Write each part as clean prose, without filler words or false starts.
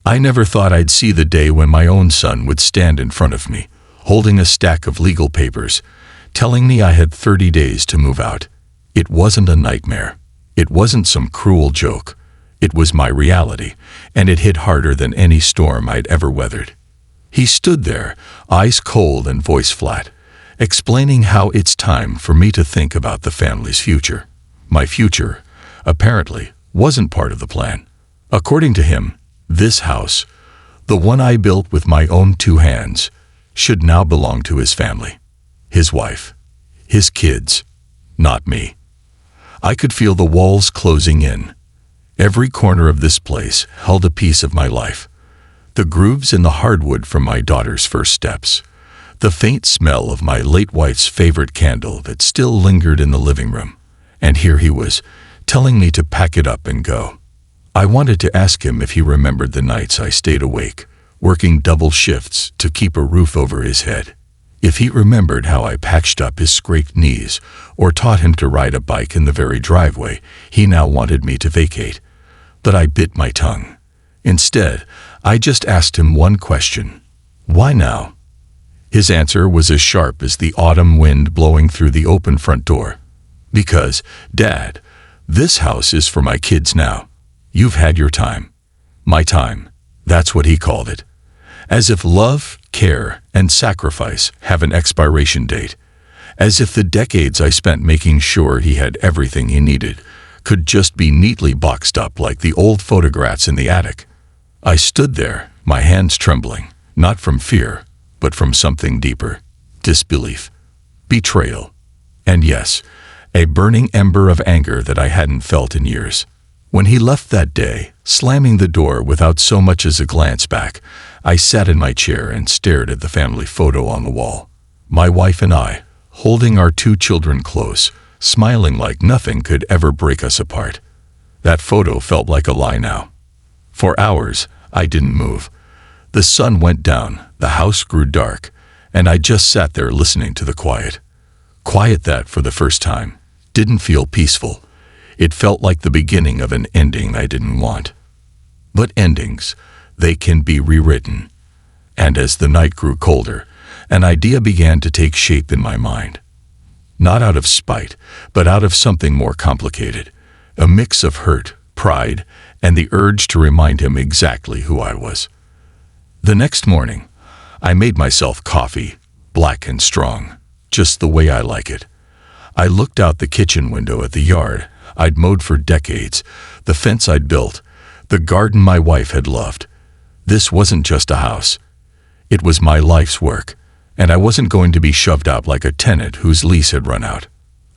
I never thought I'd see the day when my own son would stand in front of me, holding a stack of legal papers, telling me I had 30 days to move out. It wasn't a nightmare. It wasn't some cruel joke. It was my reality, and it hit harder than any storm I'd ever weathered. He stood there, eyes cold and voice flat, explaining how it's time for me to think about the family's future. My future, apparently, wasn't part of the plan. According to him, this house, the one I built with my own 2 hands, should now belong to his family, his wife, his kids, not me. I could feel the walls closing in. Every corner of this place held a piece of my life. The grooves in the hardwood from my daughter's first steps, the faint smell of my late wife's favorite candle that still lingered in the living room. And here he was, telling me to pack it up and go. I wanted to ask him if he remembered the nights I stayed awake, working double shifts to keep a roof over his head. If he remembered how I patched up his scraped knees or taught him to ride a bike in the very driveway he now wanted me to vacate. But I bit my tongue. Instead, I just asked him one question. Why now? His answer was as sharp as the autumn wind blowing through the open front door. Because, Dad, this house is for my kids now. You've had your time. My time. That's what he called it. As if love, care, and sacrifice have an expiration date. As if the decades I spent making sure he had everything he needed could just be neatly boxed up like the old photographs in the attic. I stood there, my hands trembling, not from fear, but from something deeper. Disbelief. Betrayal. And yes, a burning ember of anger that I hadn't felt in years. When he left that day, slamming the door without so much as a glance back, I sat in my chair and stared at the family photo on the wall. My wife and I, holding our 2 children close, smiling like nothing could ever break us apart. That photo felt like a lie now. For hours, I didn't move. The sun went down, the house grew dark, and I just sat there listening to the quiet. Quiet that, for the first time, didn't feel peaceful. It felt like the beginning of an ending I didn't want. But endings, they can be rewritten. And as the night grew colder, an idea began to take shape in my mind. Not out of spite, but out of something more complicated. A mix of hurt, pride, and the urge to remind him exactly who I was. The next morning, I made myself coffee, black and strong, just the way I like it. I looked out the kitchen window at the yard I'd mowed for decades, the fence I'd built, the garden my wife had loved. This wasn't just a house. It was my life's work, and I wasn't going to be shoved out like a tenant whose lease had run out.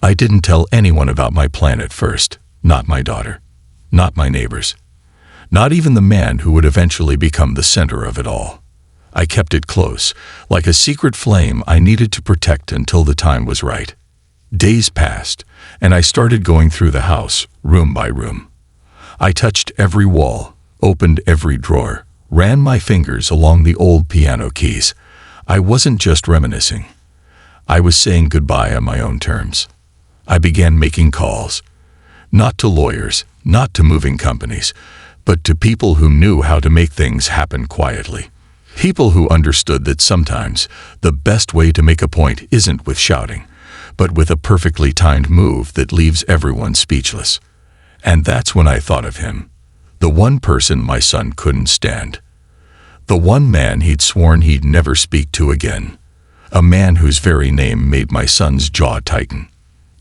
I didn't tell anyone about my plan at first, not my daughter, not my neighbors, not even the man who would eventually become the center of it all. I kept it close, like a secret flame I needed to protect until the time was right. Days passed, and I started going through the house, room by room. I touched every wall, opened every drawer, ran my fingers along the old piano keys. I wasn't just reminiscing. I was saying goodbye on my own terms. I began making calls. Not to lawyers, not to moving companies, but to people who knew how to make things happen quietly. People who understood that sometimes the best way to make a point isn't with shouting, but with a perfectly timed move that leaves everyone speechless. And that's when I thought of him. The one person my son couldn't stand. The one man he'd sworn he'd never speak to again. A man whose very name made my son's jaw tighten.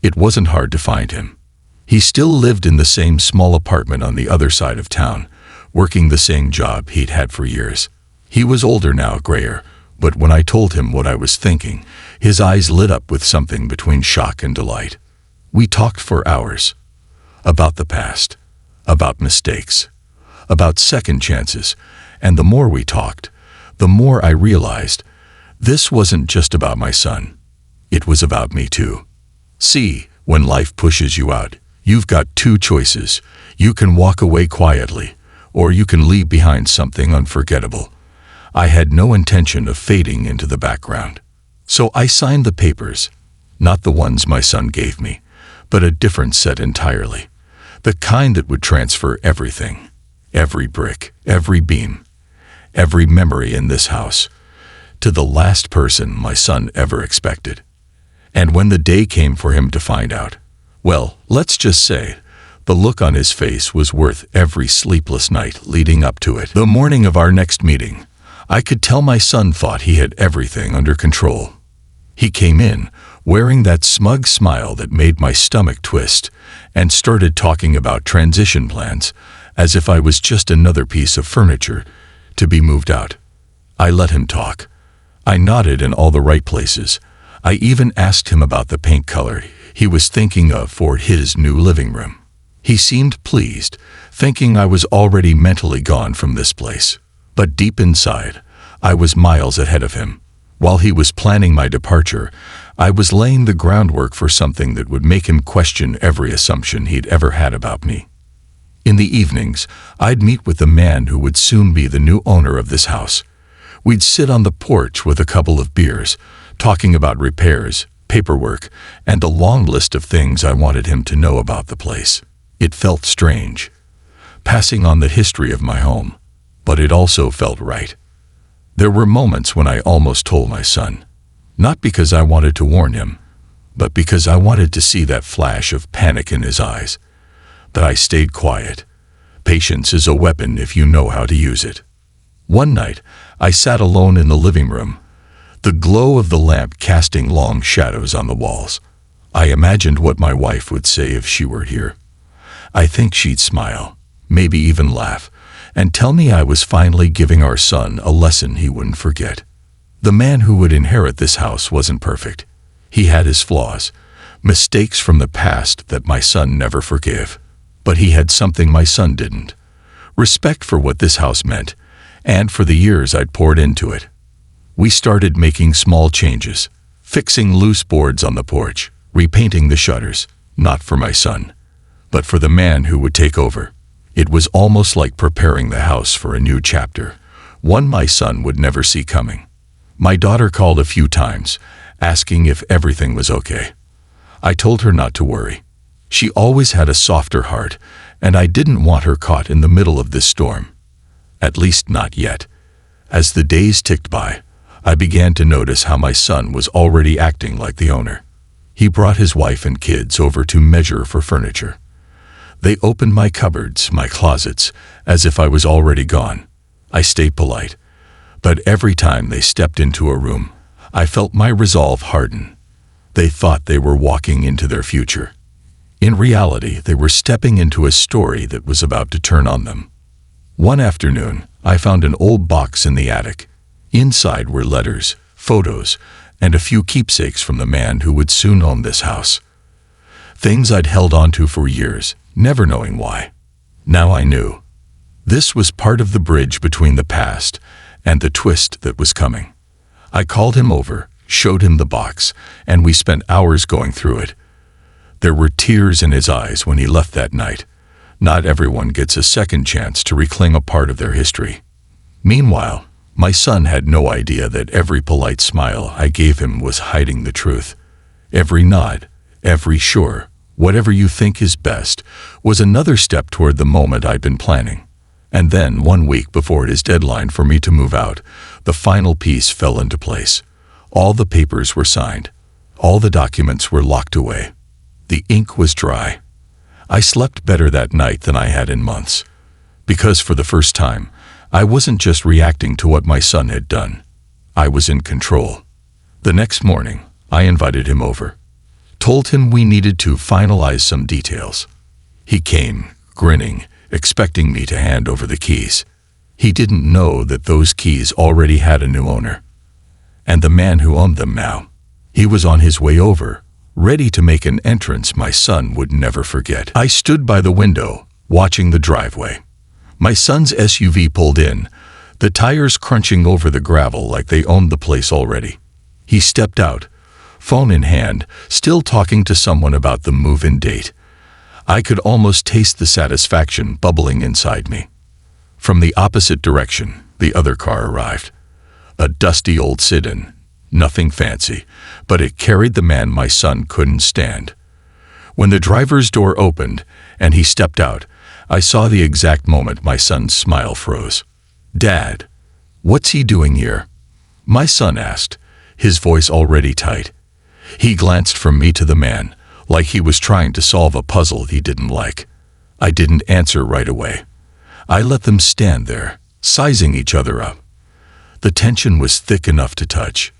It wasn't hard to find him. He still lived in the same small apartment on the other side of town, working the same job he'd had for years. He was older now, grayer, but when I told him what I was thinking, his eyes lit up with something between shock and delight. We talked for hours. About the past, about mistakes, about second chances, and the more we talked, the more I realized this wasn't just about my son. It was about me too. See, when life pushes you out, you've got 2 choices. You can walk away quietly, or you can leave behind something unforgettable. I had no intention of fading into the background. So I signed the papers, not the ones my son gave me, but a different set entirely. The kind that would transfer everything, every brick, every beam, every memory in this house, to the last person my son ever expected. And when the day came for him to find out, well, let's just say, the look on his face was worth every sleepless night leading up to it. The morning of our next meeting, I could tell my son thought he had everything under control. He came in, wearing that smug smile that made my stomach twist, and started talking about transition plans, as if I was just another piece of furniture to be moved out. I let him talk. I nodded in all the right places. I even asked him about the paint color he was thinking of for his new living room. He seemed pleased, thinking I was already mentally gone from this place. But deep inside, I was miles ahead of him. While he was planning my departure, I was laying the groundwork for something that would make him question every assumption he'd ever had about me. In the evenings, I'd meet with the man who would soon be the new owner of this house. We'd sit on the porch with a couple of beers, talking about repairs, paperwork, and a long list of things I wanted him to know about the place. It felt strange, passing on the history of my home, but it also felt right. There were moments when I almost told my son, not because I wanted to warn him, but because I wanted to see that flash of panic in his eyes. But I stayed quiet. Patience is a weapon if you know how to use it. One night, I sat alone in the living room, the glow of the lamp casting long shadows on the walls. I imagined what my wife would say if she were here. I think she'd smile, maybe even laugh, and tell me I was finally giving our son a lesson he wouldn't forget. The man who would inherit this house wasn't perfect. He had his flaws, mistakes from the past that my son never forgave. But he had something my son didn't: respect for what this house meant, and for the years I'd poured into it. We started making small changes, fixing loose boards on the porch, repainting the shutters, not for my son, but for the man who would take over. It was almost like preparing the house for a new chapter, one my son would never see coming. My daughter called a few times, asking if everything was okay. I told her not to worry. She always had a softer heart, and I didn't want her caught in the middle of this storm. At least not yet. As the days ticked by, I began to notice how my son was already acting like the owner. He brought his wife and kids over to measure for furniture. They opened my cupboards, my closets, as if I was already gone. I stayed polite, but every time they stepped into a room, I felt my resolve harden. They thought they were walking into their future. In reality, they were stepping into a story that was about to turn on them. One afternoon, I found an old box in the attic. Inside were letters, photos, and a few keepsakes from the man who would soon own this house. Things I'd held onto for years, never knowing why. Now I knew. This was part of the bridge between the past and the twist that was coming. I called him over, showed him the box, and we spent hours going through it. There were tears in his eyes when he left that night. Not everyone gets a second chance to reclaim a part of their history. Meanwhile, my son had no idea that every polite smile I gave him was hiding the truth. Every nod, every sure, whatever you think is best, was another step toward the moment I'd been planning. And then, 1 week before his deadline for me to move out, the final piece fell into place. All the papers were signed. All the documents were locked away. The ink was dry. I slept better that night than I had in months. Because for the first time, I wasn't just reacting to what my son had done. I was in control. The next morning, I invited him over. Told him we needed to finalize some details. He came, grinning, expecting me to hand over the keys. He didn't know that those keys already had a new owner. And the man who owned them now, he was on his way over, ready to make an entrance my son would never forget. I stood by the window, watching the driveway. My son's SUV pulled in, the tires crunching over the gravel like they owned the place already. He stepped out, phone in hand, still talking to someone about the move-in date. I could almost taste the satisfaction bubbling inside me. From the opposite direction, the other car arrived. A dusty old sedan. Nothing fancy, but it carried the man my son couldn't stand. When the driver's door opened and he stepped out, I saw the exact moment my son's smile froze. "Dad," "What's he doing here?" my son asked, his voice already tight. He glanced from me to the man, like he was trying to solve a puzzle he didn't like. I didn't answer right away. I let them stand there, sizing each other up. The tension was thick enough to touch.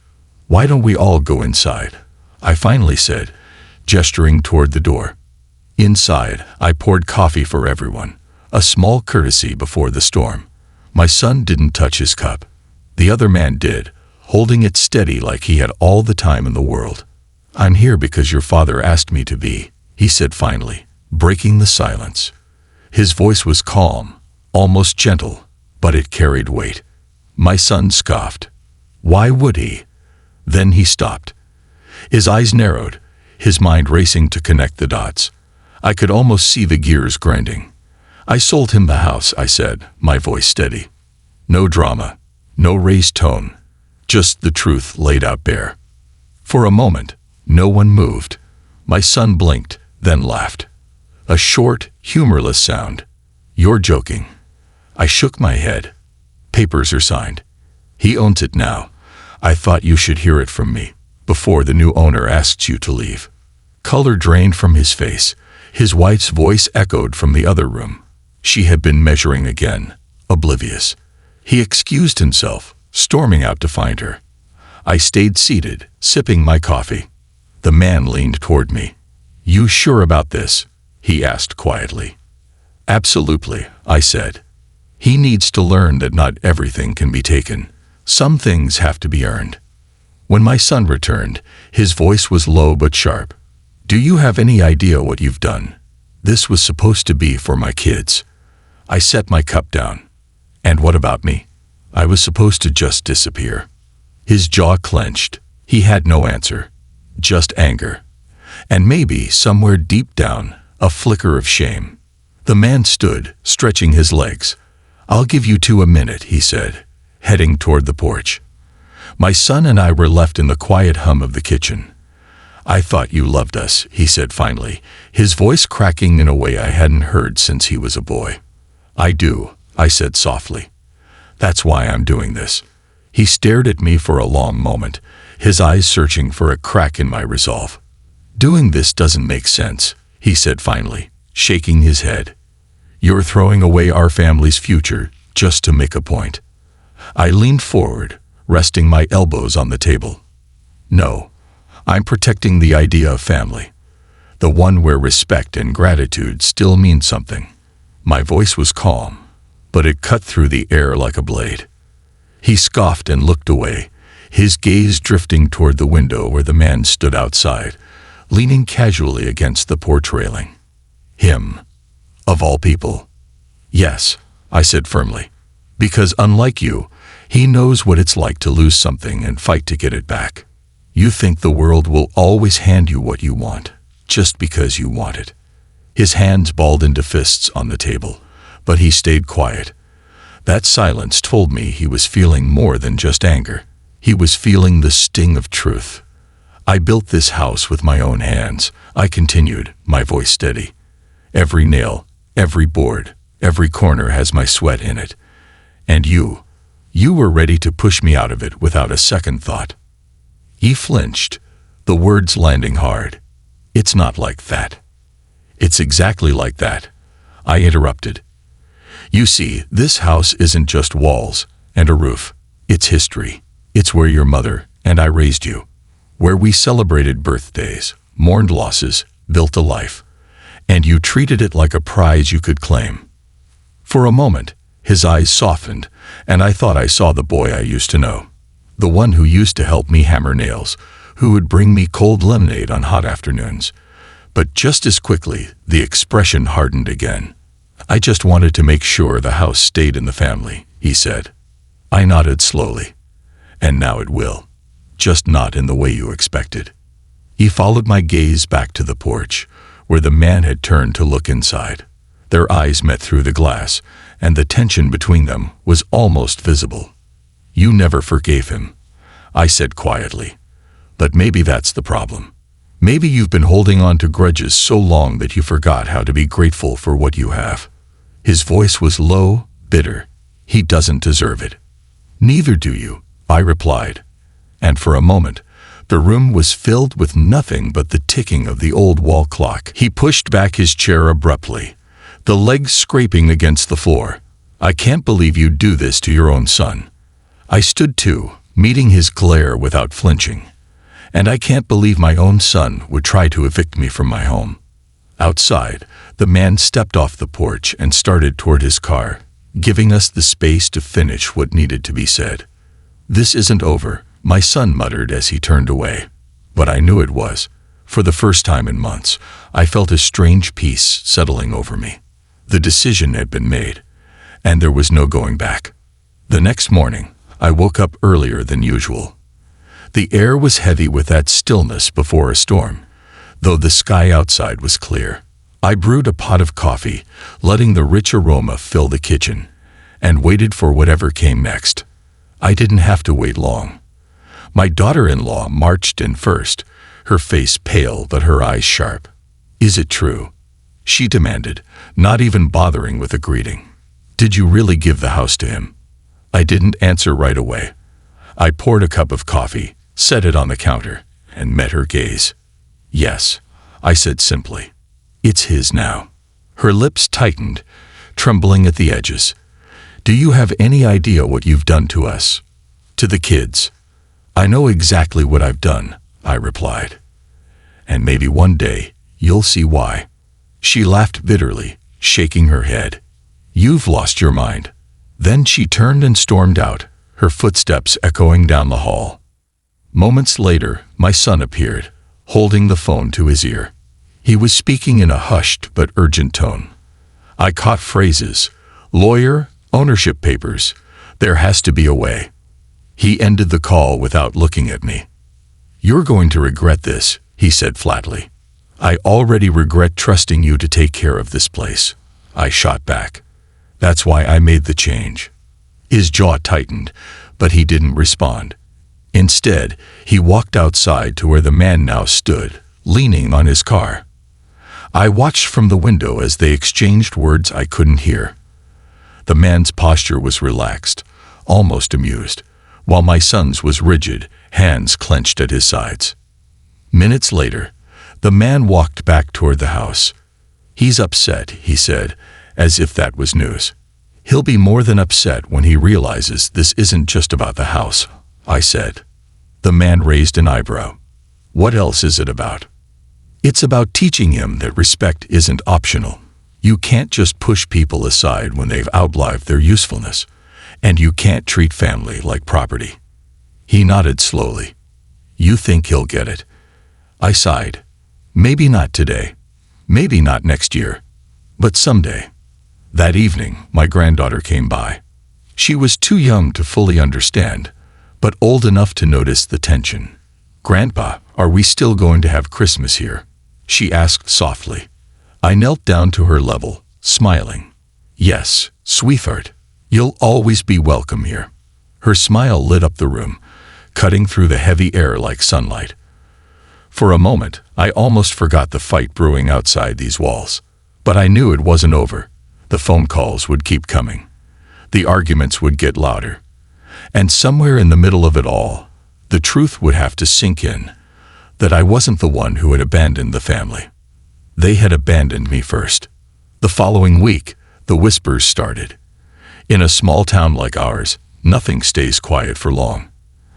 "Why don't we all go inside?" I finally said, gesturing toward the door. Inside, I poured coffee for everyone, a small courtesy before the storm. My son didn't touch his cup. The other man did, holding it steady like he had all the time in the world. "I'm here because your father asked me to be," he said finally, breaking the silence. His voice was calm, almost gentle, but it carried weight. My son scoffed. Why would he? Then he stopped. His eyes narrowed, his mind racing to connect the dots. I could almost see the gears grinding. "I sold him the house," I said, my voice steady. No drama, no raised tone, just the truth laid out bare. For a moment, no one moved. My son blinked, then laughed. A short, humorless sound. "You're joking." I shook my head. "Papers are signed. He owns it now. I thought you should hear it from me, before the new owner asks you to leave." Color drained from his face. His wife's voice echoed from the other room. She had been measuring again, oblivious. He excused himself, storming out to find her. I stayed seated, sipping my coffee. The man leaned toward me. "You sure about this?" he asked quietly. "Absolutely," I said. "He needs to learn that not everything can be taken. Some things have to be earned." When my son returned, his voice was low but sharp. "Do you have any idea what you've done? This was supposed to be for my kids." I set my cup down. "And what about me? I was supposed to just disappear." His jaw clenched. He had no answer. Just anger. And maybe, somewhere deep down, a flicker of shame. The man stood, stretching his legs. "I'll give you 2 a minute," he said, heading toward the porch. My son and I were left in the quiet hum of the kitchen. "I thought you loved us," he said finally, his voice cracking in a way I hadn't heard since he was a boy. "I do," I said softly. "That's why I'm doing this." He stared at me for a long moment, his eyes searching for a crack in my resolve. "Doing this doesn't make sense," he said finally, shaking his head. "You're throwing away our family's future just to make a point." I leaned forward, resting my elbows on the table. "No, I'm protecting the idea of family. The one where respect and gratitude still mean something." My voice was calm, but it cut through the air like a blade. He scoffed and looked away, his gaze drifting toward the window where the man stood outside, leaning casually against the porch railing. Him, of all people. "Yes," I said firmly, "because unlike you, he knows what it's like to lose something and fight to get it back. You think the world will always hand you what you want, just because you want it." His hands balled into fists on the table, but he stayed quiet. That silence told me he was feeling more than just anger. He was feeling the sting of truth. "I built this house with my own hands," I continued, my voice steady. "Every nail, every board, every corner has my sweat in it. And you were ready to push me out of it without a second thought." He flinched, the words landing hard. "It's not like that." "It's exactly like that," I interrupted. "You see, this house isn't just walls and a roof. It's history. It's where your mother and I raised you. Where we celebrated birthdays, mourned losses, built a life. And you treated it like a prize you could claim." For a moment, his eyes softened, and I thought I saw the boy I used to know. The one who used to help me hammer nails, who would bring me cold lemonade on hot afternoons. But just as quickly, the expression hardened again. "I just wanted to make sure the house stayed in the family," he said. I nodded slowly. "And now it will. Just not in the way you expected." He followed my gaze back to the porch, where the man had turned to look inside. Their eyes met through the glass, and the tension between them was almost visible. "You never forgave him," I said quietly. "But maybe that's the problem. Maybe you've been holding on to grudges so long that you forgot how to be grateful for what you have." His voice was low, bitter. "He doesn't deserve it." Neither do you, I replied. And for a moment, the room was filled with nothing but the ticking of the old wall clock. He pushed back his chair abruptly, the legs scraping against the floor. I can't believe you'd do this to your own son. I stood too, meeting his glare without flinching. And I can't believe my own son would try to evict me from my home. Outside, the man stepped off the porch and started toward his car, giving us the space to finish what needed to be said. This isn't over, my son muttered as he turned away. But I knew it was. For the first time in months, I felt a strange peace settling over me. The decision had been made, and there was no going back. The next morning, I woke up earlier than usual. The air was heavy with that stillness before a storm, though the sky outside was clear. I brewed a pot of coffee, letting the rich aroma fill the kitchen, and waited for whatever came next. I didn't have to wait long. My daughter-in-law marched in first, her face pale but her eyes sharp. "Is it true?" she demanded, not even bothering with a greeting. "Did you really give the house to him?" I didn't answer right away. I poured a cup of coffee, set it on the counter, and met her gaze. "Yes," I said simply. "It's his now." Her lips tightened, trembling at the edges. "Do you have any idea what you've done to us? To the kids?" "I know exactly what I've done," I replied. "And maybe one day you'll see why." She laughed bitterly, shaking her head. "You've lost your mind." Then she turned and stormed out, her footsteps echoing down the hall. Moments later, my son appeared, holding the phone to his ear. He was speaking in a hushed but urgent tone. I caught phrases: lawyer, ownership papers, there has to be a way. He ended the call without looking at me. "You're going to regret this," he said flatly. "I already regret trusting you to take care of this place," I shot back. "That's why I made the change." His jaw tightened, but he didn't respond. Instead, he walked outside to where the man now stood, leaning on his car. I watched from the window as they exchanged words I couldn't hear. The man's posture was relaxed, almost amused, while my son's was rigid, hands clenched at his sides. Minutes later, the man walked back toward the house. "He's upset," he said, as if that was news. "He'll be more than upset when he realizes this isn't just about the house," I said. The man raised an eyebrow. "What else is it about?" "It's about teaching him that respect isn't optional. You can't just push people aside when they've outlived their usefulness, and you can't treat family like property." He nodded slowly. "You think he'll get it?" I sighed. "Maybe not today. Maybe not next year. But someday." That evening, my granddaughter came by. She was too young to fully understand, but old enough to notice the tension. "Grandpa, are we still going to have Christmas here?" she asked softly. I knelt down to her level, smiling. "Yes, sweetheart. You'll always be welcome here." Her smile lit up the room, cutting through the heavy air like sunlight. For a moment, I almost forgot the fight brewing outside these walls. But I knew it wasn't over. The phone calls would keep coming. The arguments would get louder. And somewhere in the middle of it all, the truth would have to sink in, that I wasn't the one who had abandoned the family. They had abandoned me first. The following week, the whispers started. In a small town like ours, nothing stays quiet for long.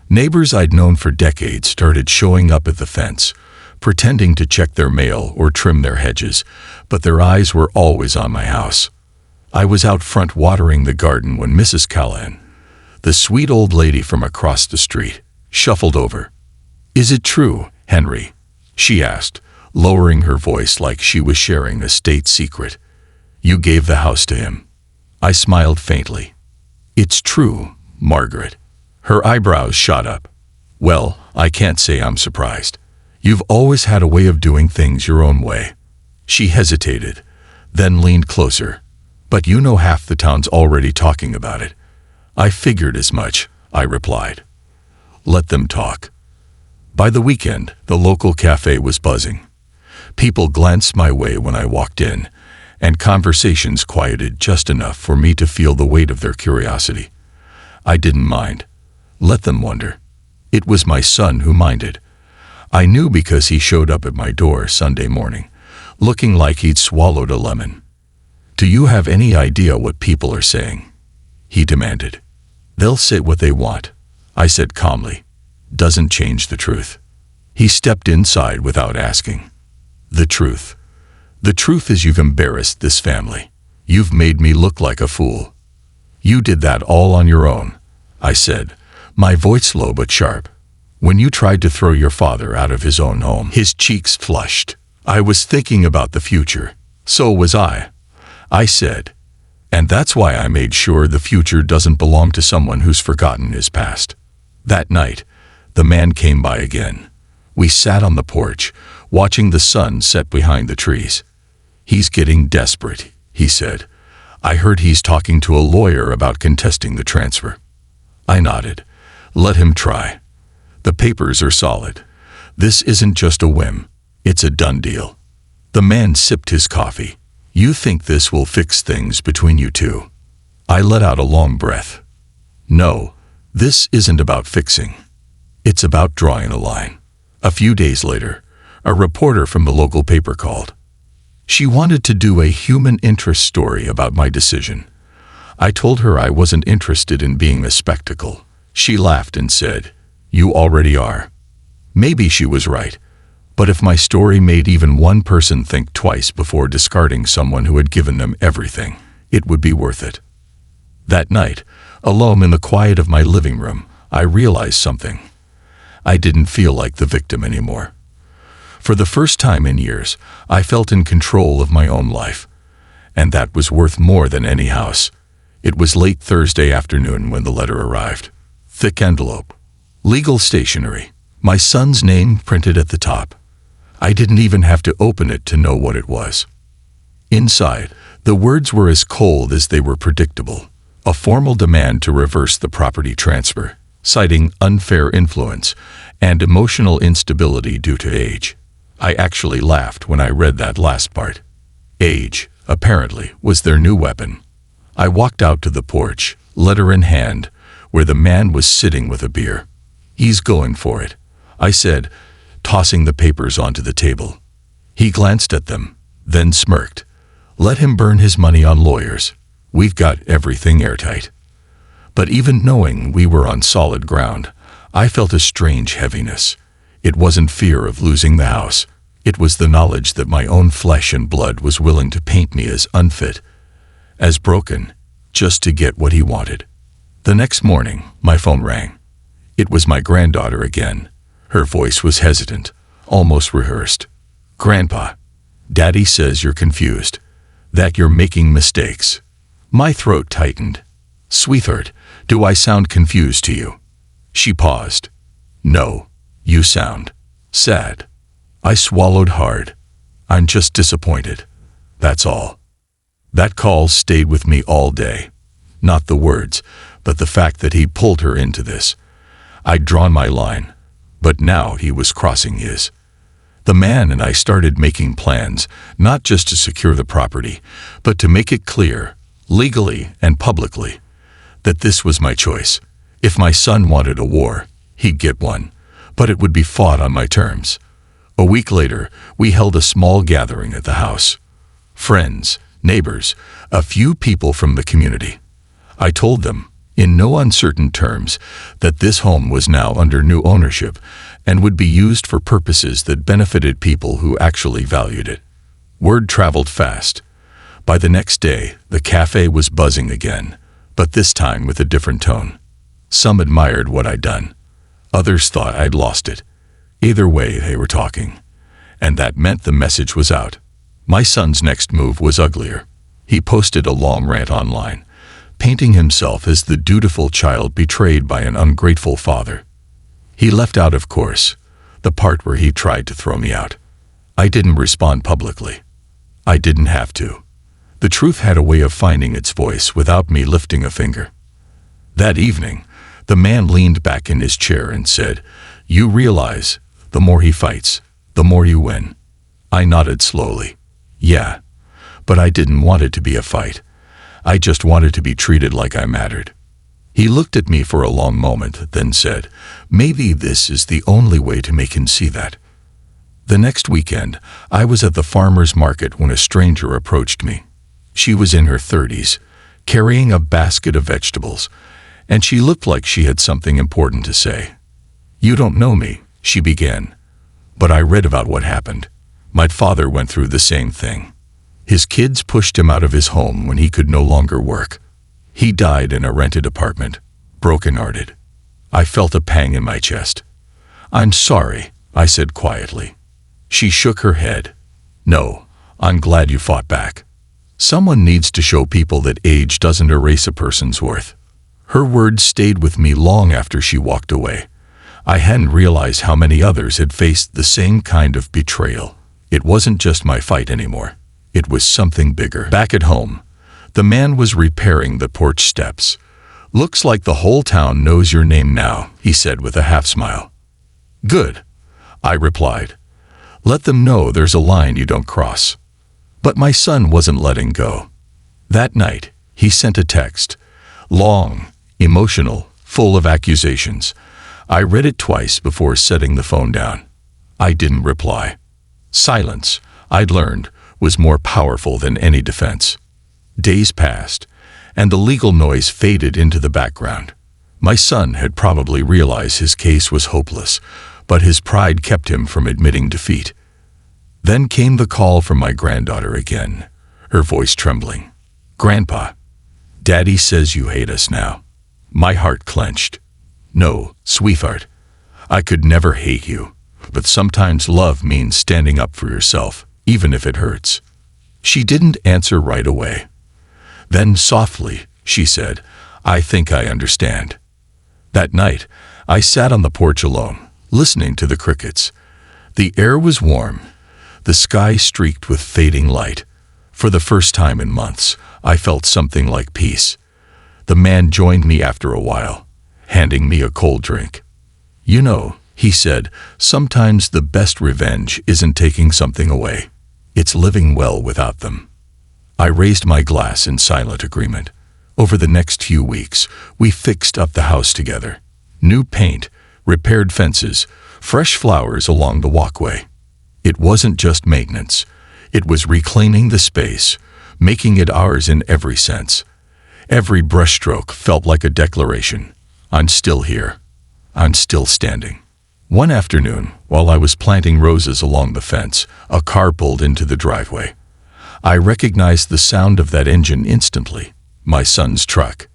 Neighbors I'd known for decades started showing up at the fence, pretending to check their mail or trim their hedges, but their eyes were always on my house. I was out front watering the garden when Mrs. Callahan, the sweet old lady from across the street, shuffled over. "Is it true, Henry?" she asked, lowering her voice like she was sharing a state secret. "You gave the house to him?" I smiled faintly. "It's true, Margaret." Her eyebrows shot up. "Well, I can't say I'm surprised. You've always had a way of doing things your own way." She hesitated, then leaned closer. "But you know half the town's already talking about it." "I figured as much," I replied. "Let them talk." By the weekend, the local cafe was buzzing. People glanced my way when I walked in, and conversations quieted just enough for me to feel the weight of their curiosity. I didn't mind. Let them wonder. It was my son who minded. I knew because he showed up at my door Sunday morning, looking like he'd swallowed a lemon. "Do you have any idea what people are saying?" he demanded. "They'll say what they want," I said calmly. "Doesn't change the truth." He stepped inside without asking. "The truth. The truth is you've embarrassed this family. You've made me look like a fool." "You did that all on your own," I said, my voice low but sharp. "When you tried to throw your father out of his own home." His cheeks flushed. "I was thinking about the future. So was I," I said. "And that's why I made sure the future doesn't belong to someone who's forgotten his past." That night, the man came by again. We sat on the porch, watching the sun set behind the trees. "He's getting desperate," he said. "I heard he's talking to a lawyer about contesting the transfer." I nodded. "Let him try. The papers are solid. This isn't just a whim. It's a done deal." The man sipped his coffee. "You think this will fix things between you two?" I let out a long breath. "No, this isn't about fixing. It's about drawing a line." A few days later, a reporter from the local paper called. She wanted to do a human interest story about my decision. I told her I wasn't interested in being a spectacle. She laughed and said, "You already are." Maybe she was right, but if my story made even one person think twice before discarding someone who had given them everything, it would be worth it. That night, alone in the quiet of my living room, I realized something. I didn't feel like the victim anymore. For the first time in years, I felt in control of my own life, and that was worth more than any house. It was late Thursday afternoon when the letter arrived. Thick envelope. Legal stationery. My son's name printed at the top. I didn't even have to open it to know what it was. Inside, the words were as cold as they were predictable. A formal demand to reverse the property transfer, citing unfair influence and emotional instability due to age. I actually laughed when I read that last part. Age, apparently, was their new weapon. I walked out to the porch, letter in hand, where the man was sitting with a beer. "He's going for it," I said, tossing the papers onto the table. He glanced at them, then smirked. "Let him burn his money on lawyers. We've got everything airtight." But even knowing we were on solid ground, I felt a strange heaviness. It wasn't fear of losing the house. It was the knowledge that my own flesh and blood was willing to paint me as unfit, as broken, just to get what he wanted. The next morning, my phone rang. It was my granddaughter again. Her voice was hesitant, almost rehearsed. "Grandpa, Daddy says you're confused, that you're making mistakes." My throat tightened. "Sweetheart, do I sound confused to you?" She paused. "No, you sound sad." I swallowed hard. "I'm just disappointed. That's all." That call stayed with me all day. Not the words, but the fact that he pulled her into this. I'd drawn my line, but now he was crossing his. The man and I started making plans, not just to secure the property, but to make it clear, legally and publicly, that this was my choice. If my son wanted a war, he'd get one, but it would be fought on my terms. A week later, we held a small gathering at the house. Friends, neighbors, a few people from the community. I told them, in no uncertain terms, that this home was now under new ownership and would be used for purposes that benefited people who actually valued it. Word traveled fast. By the next day, the cafe was buzzing again, but this time with a different tone. Some admired what I'd done. Others thought I'd lost it. Either way, they were talking, and that meant the message was out. My son's next move was uglier. He posted a long rant online, painting himself as the dutiful child betrayed by an ungrateful father. He left out, of course, the part where he tried to throw me out. I didn't respond publicly. I didn't have to. The truth had a way of finding its voice without me lifting a finger. That evening, the man leaned back in his chair and said, "You realize, the more he fights, the more you win." I nodded slowly. Yeah, but I didn't want it to be a fight. I just wanted to be treated like I mattered. He looked at me for a long moment, then said, "Maybe this is the only way to make him see that." The next weekend, I was at the farmer's market when a stranger approached me. She was in her 30s, carrying a basket of vegetables, and she looked like she had something important to say. "You don't know me," she began, "but I read about what happened. My father went through the same thing. His kids pushed him out of his home when he could no longer work. He died in a rented apartment, broken-hearted." I felt a pang in my chest. "I'm sorry," I said quietly. She shook her head. "No, I'm glad you fought back. Someone needs to show people that age doesn't erase a person's worth." Her words stayed with me long after she walked away. I hadn't realized how many others had faced the same kind of betrayal. It wasn't just my fight anymore. It was something bigger. Back at home, the man was repairing the porch steps. "Looks like the whole town knows your name now," he said with a half-smile. "Good," I replied. "Let them know there's a line you don't cross." But my son wasn't letting go. That night, he sent a text. Long, emotional, full of accusations. I read it twice before setting the phone down. I didn't reply. Silence, I'd learned, was more powerful than any defense. Days passed, and the legal noise faded into the background. My son had probably realized his case was hopeless, but his pride kept him from admitting defeat. Then came the call from my granddaughter again, her voice trembling. "Grandpa, Daddy says you hate us now." My heart clenched. "No, sweetheart, I could never hate you, but sometimes love means standing up for yourself, even if it hurts." She didn't answer right away. Then softly, she said, "I think I understand." That night, I sat on the porch alone, listening to the crickets. The air was warm, the sky streaked with fading light. For the first time in months, I felt something like peace. The man joined me after a while, handing me a cold drink. "You know," he said, "sometimes the best revenge isn't taking something away. It's living well without them." I raised my glass in silent agreement. Over the next few weeks, we fixed up the house together. New paint, repaired fences, fresh flowers along the walkway. It wasn't just maintenance. It was reclaiming the space, making it ours in every sense. Every brushstroke felt like a declaration. I'm still here. I'm still standing. One afternoon, while I was planting roses along the fence, a car pulled into the driveway. I recognized the sound of that engine instantly. My son's truck.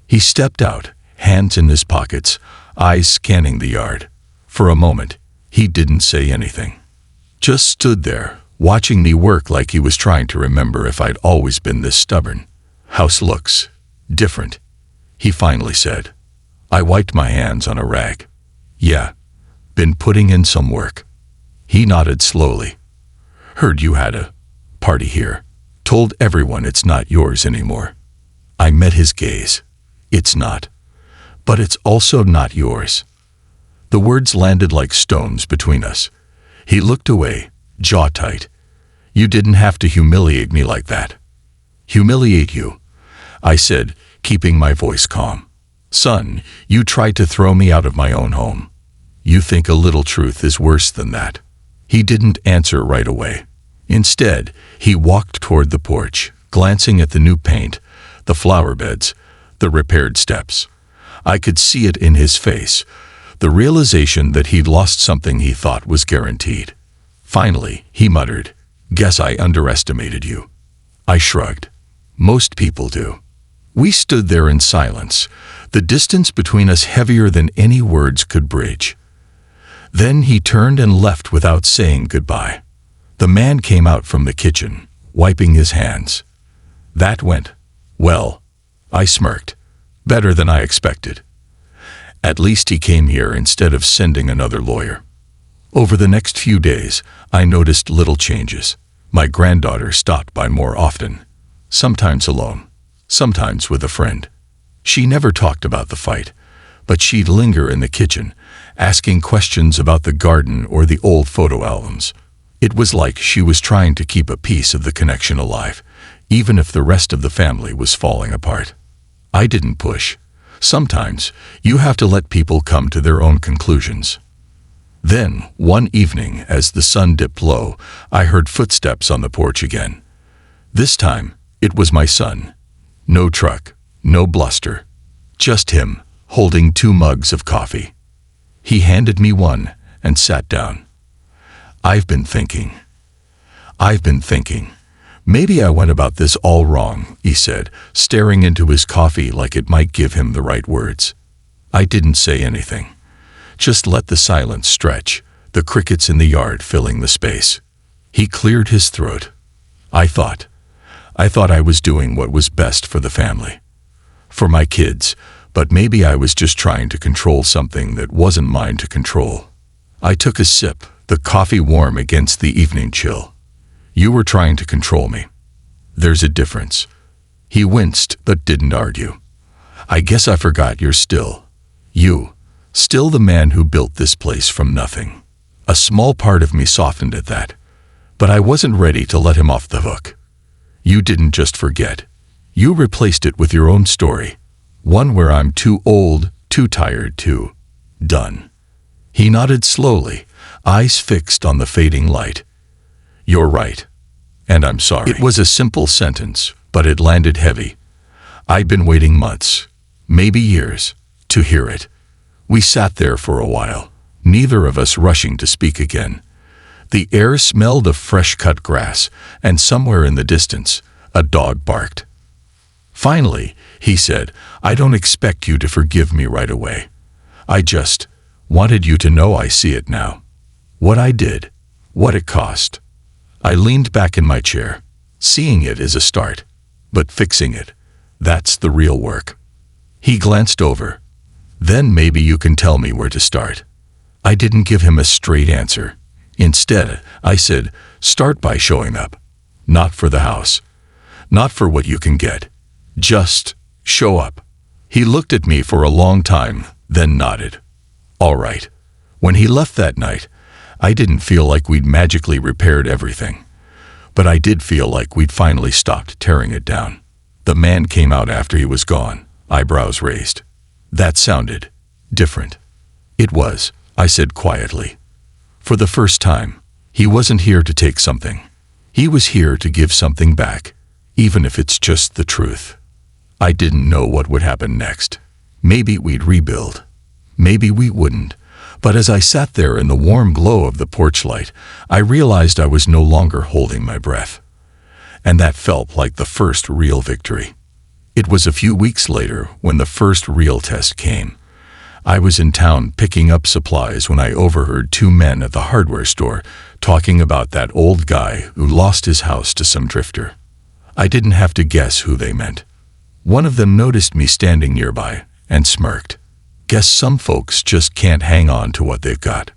He stepped out, hands in his pockets, eyes scanning the yard. For a moment, he didn't say anything. Just stood there, watching me work like he was trying to remember if I'd always been this stubborn. "House looks different," he finally said. I wiped my hands on a rag. "Yeah, been putting in some work." He nodded slowly. "Heard you had a party here. Told everyone it's not yours anymore." I met his gaze. "It's not. But it's also not yours." The words landed like stones between us. He looked away, jaw tight. "You didn't have to humiliate me like that." "Humiliate you?" I said, keeping my voice calm. "Son, you tried to throw me out of my own home. You think a little truth is worse than that." He didn't answer right away. Instead, he walked toward the porch, glancing at the new paint, the flower beds, the repaired steps. I could see it in his face, the realization that he'd lost something he thought was guaranteed. Finally, he muttered, "Guess I underestimated you." I shrugged. Most people do. We stood there in silence, the distance between us heavier than any words could bridge. Then he turned and left without saying goodbye. The man came out from the kitchen, wiping his hands. "That went well," I smirked. "Better than I expected." At least he came here instead of sending another lawyer. Over the next few days, I noticed little changes. My granddaughter stopped by more often, sometimes alone, sometimes with a friend. She never talked about the fight, but she'd linger in the kitchen, asking questions about the garden or the old photo albums. It was like she was trying to keep a piece of the connection alive, even if the rest of the family was falling apart. I didn't push. Sometimes you have to let people come to their own conclusions. Then, one evening, as the sun dipped low, I heard footsteps on the porch again. This time, it was my son. No truck, no bluster. Just him, holding 2 mugs of coffee. He handed me one and sat down. I've been thinking. Maybe I went about this all wrong, he said, staring into his coffee like it might give him the right words. I didn't say anything. Just let the silence stretch, the crickets in the yard filling the space. He cleared his throat. I thought I was doing what was best for the family. For my kids, but maybe I was just trying to control something that wasn't mine to control. I took a sip, the coffee warm against the evening chill. You were trying to control me. There's a difference. He winced but didn't argue. I guess I forgot you're still the man who built this place from nothing. A small part of me softened at that, but I wasn't ready to let him off the hook. You didn't just forget. You replaced it with your own story. One where I'm too old, too tired, too done. He nodded slowly, eyes fixed on the fading light. You're right. And I'm sorry. It was a simple sentence, but it landed heavy. I'd been waiting months, maybe years, to hear it. We sat there for a while, neither of us rushing to speak again. The air smelled of fresh-cut grass, and somewhere in the distance, a dog barked. Finally, he said, I don't expect you to forgive me right away. I just wanted you to know I see it now. What I did, what it cost. I leaned back in my chair. Seeing it is a start, but fixing it, that's the real work. He glanced over. Then maybe you can tell me where to start. I didn't give him a straight answer. Instead, I said, start by showing up. Not for the house. Not for what you can get. Just show up. He looked at me for a long time, then nodded. All right. When he left that night, I didn't feel like we'd magically repaired everything. But I did feel like we'd finally stopped tearing it down. The man came out after he was gone, eyebrows raised. That sounded different. It was, I said quietly. For the first time, he wasn't here to take something. He was here to give something back, even if it's just the truth. I didn't know what would happen next. Maybe we'd rebuild. Maybe we wouldn't. But as I sat there in the warm glow of the porch light, I realized I was no longer holding my breath. And that felt like the first real victory. It was a few weeks later when the first real test came. I was in town picking up supplies when I overheard 2 men at the hardware store talking about that old guy who lost his house to some drifter. I didn't have to guess who they meant. One of them noticed me standing nearby and smirked. Guess some folks just can't hang on to what they've got.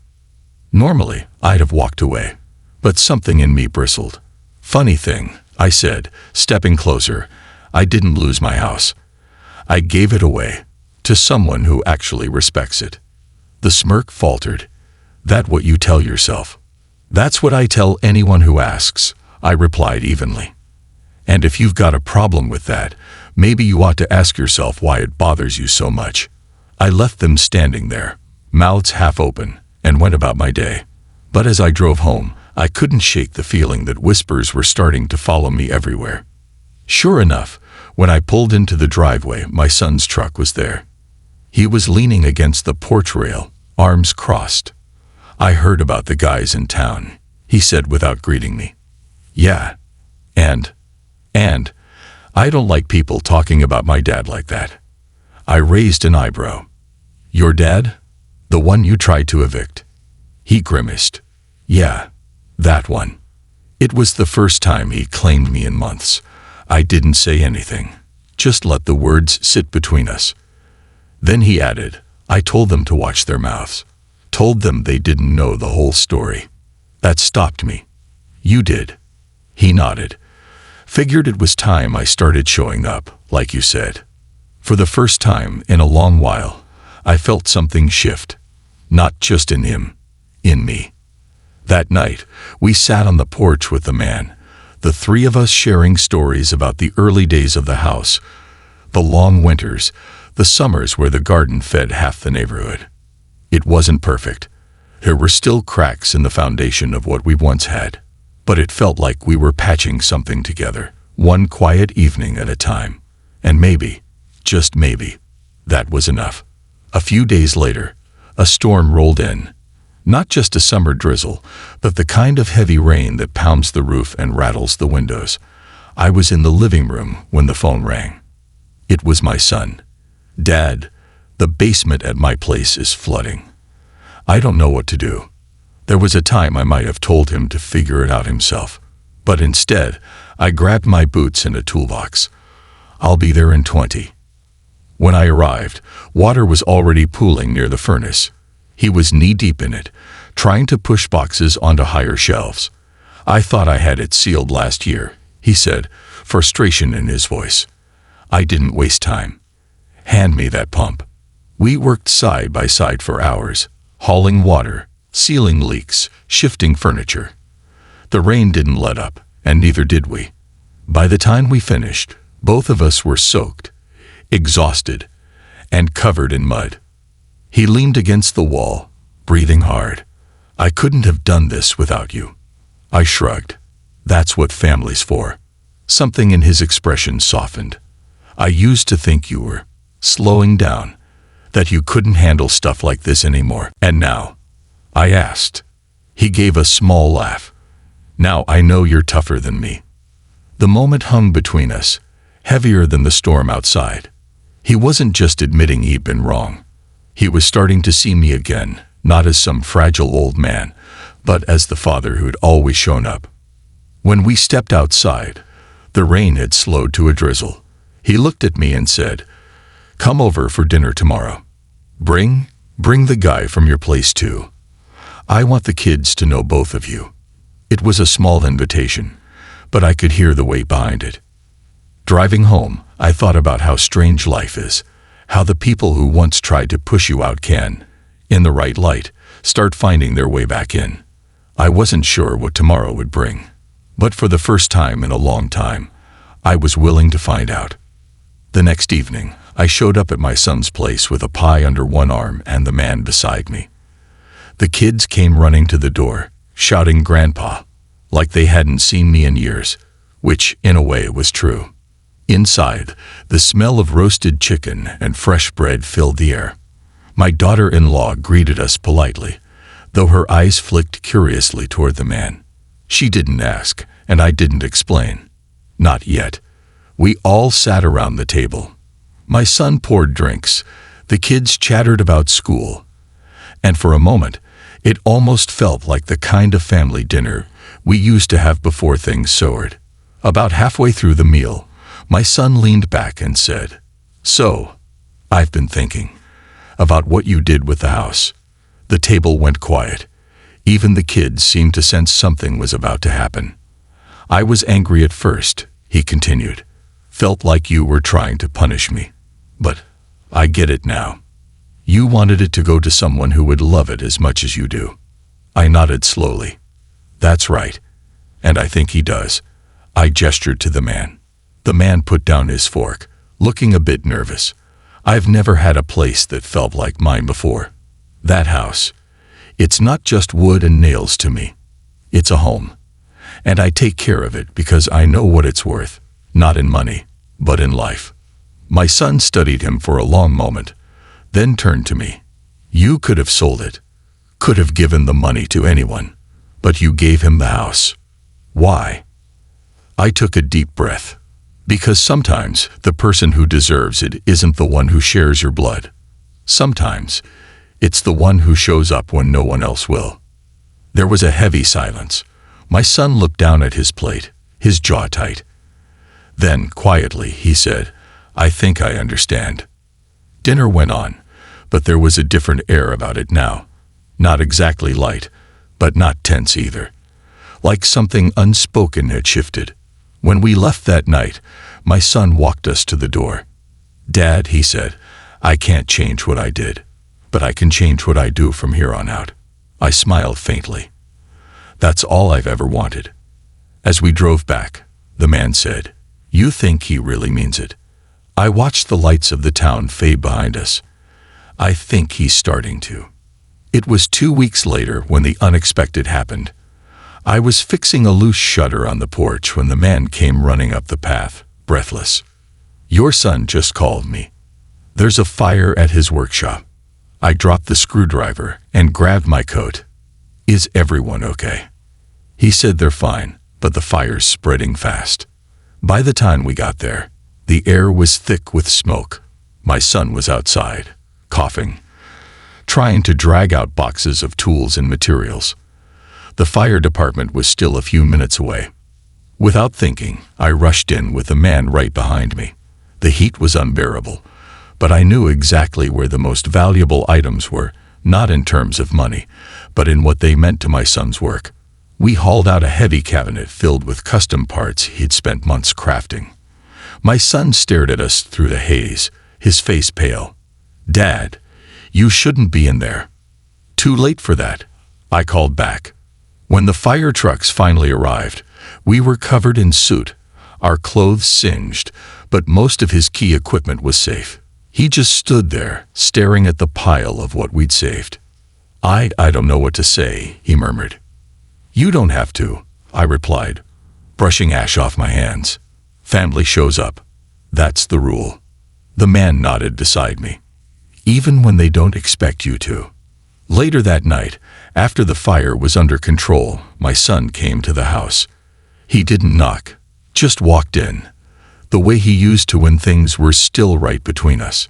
Normally, I'd have walked away, but something in me bristled. Funny thing, I said, stepping closer, I didn't lose my house. I gave it away to someone who actually respects it. The smirk faltered. That what you tell yourself? That's what I tell anyone who asks, I replied evenly. And if you've got a problem with that, maybe you ought to ask yourself why it bothers you so much. I left them standing there, mouths half open, and went about my day. But as I drove home, I couldn't shake the feeling that whispers were starting to follow me everywhere. Sure enough, when I pulled into the driveway, my son's truck was there. He was leaning against the porch rail, arms crossed. I heard about the guys in town, he said without greeting me. Yeah. And I don't like people talking about my dad like that. I raised an eyebrow. Your dad? The one you tried to evict? He grimaced. Yeah, that one. It was the first time he claimed me in months. I didn't say anything, just let the words sit between us. Then he added, I told them to watch their mouths. Told them they didn't know the whole story. That stopped me. You did. He nodded. Figured it was time I started showing up, like you said. For the first time in a long while, I felt something shift. Not just in him, in me. That night, we sat on the porch with the man, the 3 of us sharing stories about the early days of the house, the long winters, the summers where the garden fed half the neighborhood. It wasn't perfect. There were still cracks in the foundation of what we once had, but it felt like we were patching something together, one quiet evening at a time. And maybe, just maybe, that was enough. A few days later, a storm rolled in. Not just a summer drizzle, but the kind of heavy rain that pounds the roof and rattles the windows. I was in the living room when the phone rang. It was my son. "Dad, the basement at my place is flooding." I don't know what to do. There was a time I might have told him to figure it out himself, but instead, I grabbed my boots and a toolbox. "I'll be there in 20. When I arrived, water was already pooling near the furnace. He was knee-deep in it, trying to push boxes onto higher shelves. "I thought I had it sealed last year," he said, frustration in his voice. I didn't waste time. "Hand me that pump." We worked side by side for hours, hauling water, sealing leaks, shifting furniture. The rain didn't let up, and neither did we. By the time we finished, both of us were soaked, exhausted, and covered in mud. He leaned against the wall, breathing hard. "I couldn't have done this without you." I shrugged. "That's what family's for." Something in his expression softened. "I used to think you were slowing down, that you couldn't handle stuff like this anymore. And now?" I asked. He gave a small laugh. "Now I know you're tougher than me." The moment hung between us, heavier than the storm outside. He wasn't just admitting he'd been wrong. He was starting to see me again, not as some fragile old man, but as the father who'd always shown up. When we stepped outside, the rain had slowed to a drizzle. He looked at me and said, "Come over for dinner tomorrow. Bring the guy from your place too. I want the kids to know both of you." It was a small invitation, but I could hear the weight behind it. Driving home, I thought about how strange life is, how the people who once tried to push you out can, in the right light, start finding their way back in. I wasn't sure what tomorrow would bring, but for the first time in a long time, I was willing to find out. The next evening, I showed up at my son's place with a pie under one arm and the man beside me. The kids came running to the door, shouting "Grandpa," like they hadn't seen me in years, which, in a way, was true. Inside, the smell of roasted chicken and fresh bread filled the air. My daughter-in-law greeted us politely, though her eyes flicked curiously toward the man. She didn't ask, and I didn't explain. Not yet. We all sat around the table. My son poured drinks. The kids chattered about school. And for a moment, it almost felt like the kind of family dinner we used to have before things soured. About halfway through the meal, my son leaned back and said, "So, I've been thinking about what you did with the house." The table went quiet. Even the kids seemed to sense something was about to happen. "I was angry at first," he continued. "Felt like you were trying to punish me. But I get it now. You wanted it to go to someone who would love it as much as you do." I nodded slowly. "That's right. And I think he does." I gestured to the man. The man put down his fork, looking a bit nervous. "I've never had a place that felt like mine before. That house. It's not just wood and nails to me. It's a home. And I take care of it because I know what it's worth, not in money, but in life." My son studied him for a long moment, then turned to me. "You could have sold it, could have given the money to anyone, but you gave him the house. Why?" I took a deep breath. "Because sometimes the person who deserves it isn't the one who shares your blood. Sometimes it's the one who shows up when no one else will." There was a heavy silence. My son looked down at his plate, his jaw tight. Then, quietly, he said, "I think I understand." Dinner went on, but there was a different air about it now. Not exactly light, but not tense either. Like something unspoken had shifted. When we left that night, my son walked us to the door. "Dad," he said, "I can't change what I did, but I can change what I do from here on out." I smiled faintly. "That's all I've ever wanted." As we drove back, the man said, "You think he really means it?" I watched the lights of the town fade behind us. I think he's starting to. It was 2 weeks later when the unexpected happened. I was fixing a loose shutter on the porch when the man came running up the path, breathless. "Your son just called me. There's a fire at his workshop." I dropped the screwdriver and grabbed my coat. "Is everyone okay?" He said they're fine, but the fire's spreading fast. By the time we got there, the air was thick with smoke. My son was outside, coughing, trying to drag out boxes of tools and materials. The fire department was still a few minutes away. Without thinking, I rushed in with the man right behind me. The heat was unbearable, but I knew exactly where the most valuable items were, not in terms of money, but in what they meant to my son's work. We hauled out a heavy cabinet filled with custom parts he'd spent months crafting. My son stared at us through the haze, his face pale. "Dad, you shouldn't be in there." "Too late for that," I called back. When the fire trucks finally arrived, we were covered in soot, our clothes singed, but most of his key equipment was safe. He just stood there, staring at the pile of what we'd saved. I don't know what to say," he murmured. "You don't have to," I replied, brushing ash off my hands. "Family shows up. That's the rule." The man nodded beside me. "Even when they don't expect you to." Later that night, after the fire was under control, my son came to the house. He didn't knock, just walked in, the way he used to when things were still right between us.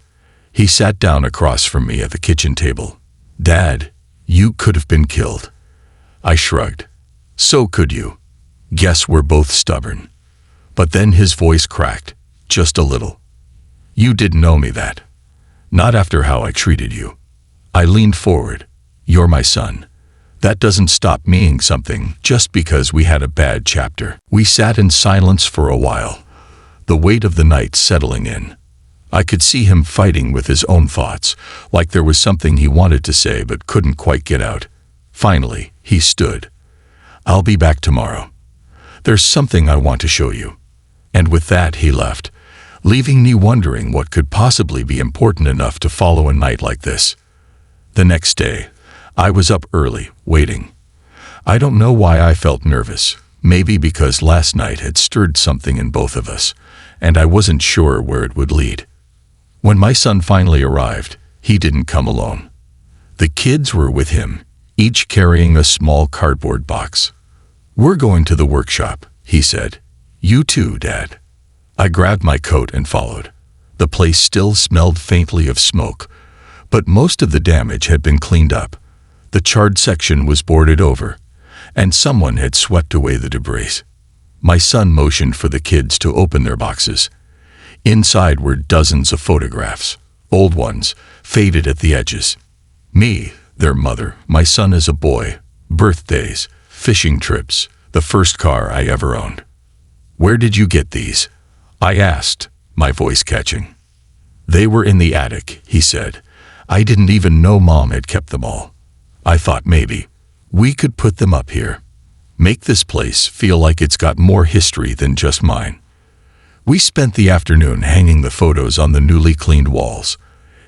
He sat down across from me at the kitchen table. "Dad, you could have been killed." I shrugged. "So could you. Guess we're both stubborn." But then his voice cracked, just a little. "You didn't know me that. Not after how I treated you." I leaned forward. "You're my son. That doesn't stop meaning something just because we had a bad chapter." We sat in silence for a while, the weight of the night settling in. I could see him fighting with his own thoughts, like there was something he wanted to say but couldn't quite get out. Finally, he stood. "I'll be back tomorrow. There's something I want to show you." And with that, he left, leaving me wondering what could possibly be important enough to follow a night like this. The next day, I was up early, waiting. I don't know why I felt nervous, maybe because last night had stirred something in both of us, and I wasn't sure where it would lead. When my son finally arrived, he didn't come alone. The kids were with him, each carrying a small cardboard box. "We're going to the workshop," he said. "You too, Dad." I grabbed my coat and followed. The place still smelled faintly of smoke, but most of the damage had been cleaned up. The charred section was boarded over, and someone had swept away the debris. My son motioned for the kids to open their boxes. Inside were dozens of photographs, old ones, faded at the edges. Me, their mother, my son as a boy, birthdays, fishing trips, the first car I ever owned. "Where did you get these?" I asked, my voice catching. "They were in the attic," he said. "I didn't even know Mom had kept them all. I thought maybe we could put them up here. Make this place feel like it's got more history than just mine." We spent the afternoon hanging the photos on the newly cleaned walls.